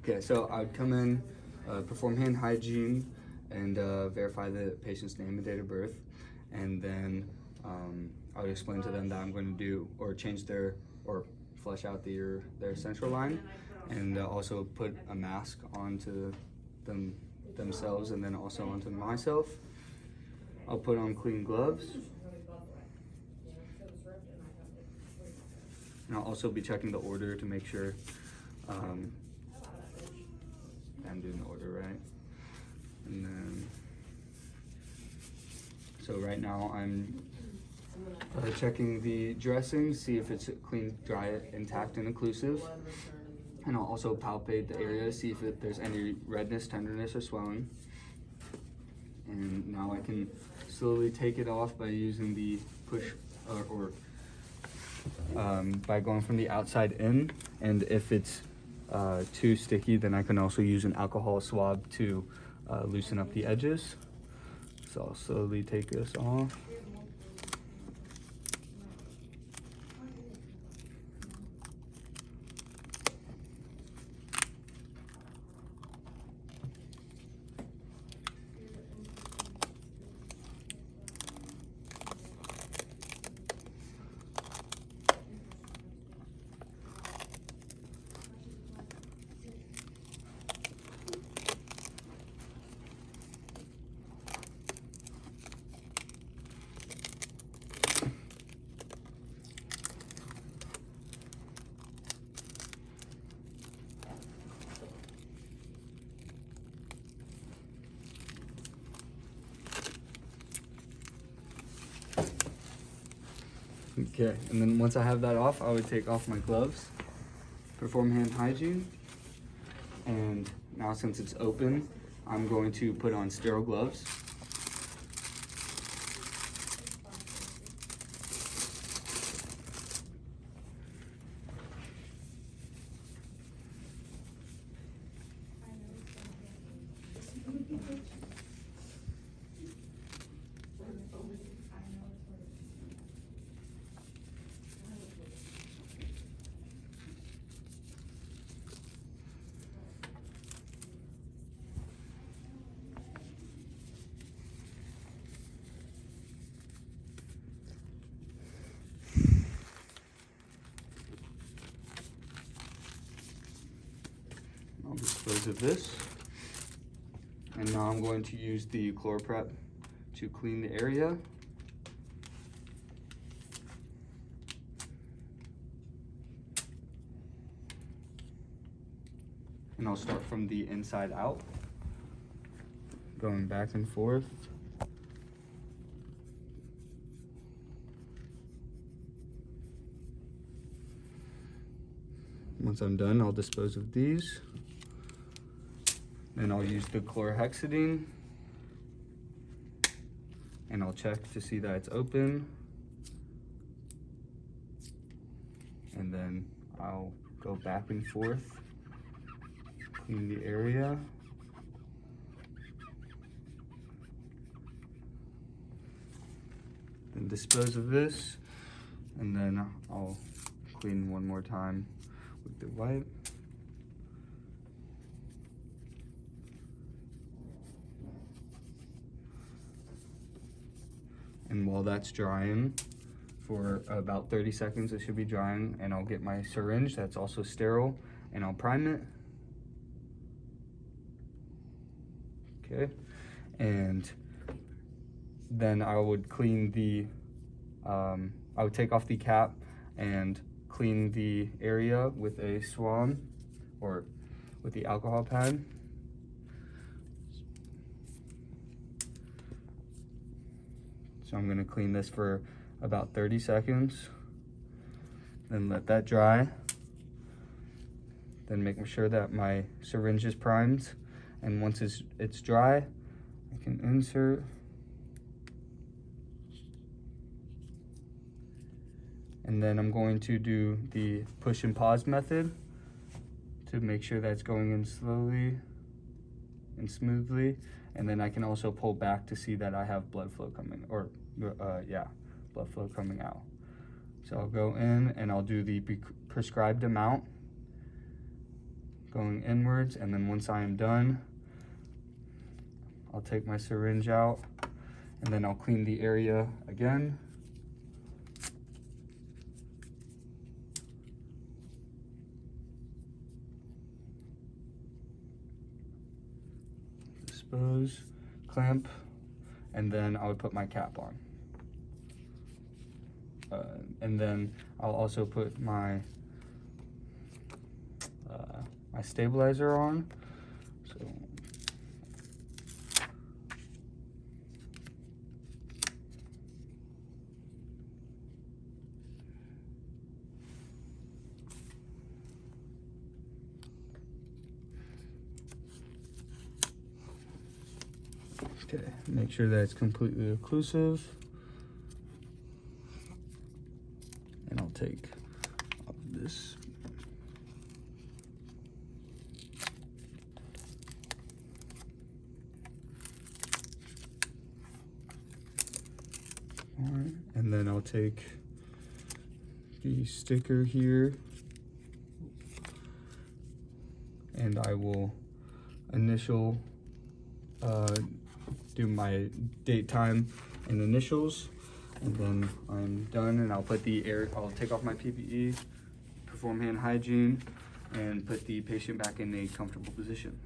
Okay, so I would come in, perform hand hygiene, and verify the patient's name and date of birth, and then I would explain to them that I'm going to do or change or flush out their central line, and also put a mask onto themselves, and then also onto myself. I'll put on clean gloves. And I'll also be checking the order to make sure I'm doing the order right. And then, so right now I'm checking the dressing, see if it's clean, dry, intact, and occlusive. And I'll also palpate the area, see if there's any redness, tenderness, or swelling. And now I can slowly take it off by using the push by going from the outside in. And if it's too sticky, then I can also use an alcohol swab to loosen up the edges. So I'll slowly take this off. Okay, and then once I have that off, I would take off my gloves, perform hand hygiene, and now since it's open, I'm going to put on sterile gloves. I'll dispose of this. And now I'm going to use the ChloraPrep to clean the area. And I'll start from the inside out, going back and forth. Once I'm done, I'll dispose of these. Then I'll use the chlorhexidine, and I'll check to see that it's open. And then I'll go back and forth, clean the area. Then dispose of this, and then I'll clean one more time with the wipe. And while that's drying, for about 30 seconds it should be drying, and I'll get my syringe that's also sterile, and I'll prime it. Okay, and then I would clean the, I would take off the cap and clean the area with a Swan or with the alcohol pad. So I'm gonna clean this for about 30 seconds, then let that dry. Then making sure that my syringe is primed. And once it's dry, I can insert. And then I'm going to do the push and pause method to make sure that's going in slowly and smoothly. And then I can also pull back to see that I have blood flow coming, or blood flow coming out. So I'll go in and I'll do the prescribed amount, going inwards, and then once I am done, I'll take my syringe out, and then I'll clean the area again. Dispose, clamp, and then I would put my cap on. And then I'll also put my my stabilizer on. So okay, make sure that it's completely occlusive. And I'll take off this. All right, and then I'll take the sticker here, and I will initial do my date, time, and initials, and then I'm done. And I'll put I'll take off my PPE, perform hand hygiene, and put the patient back in a comfortable position.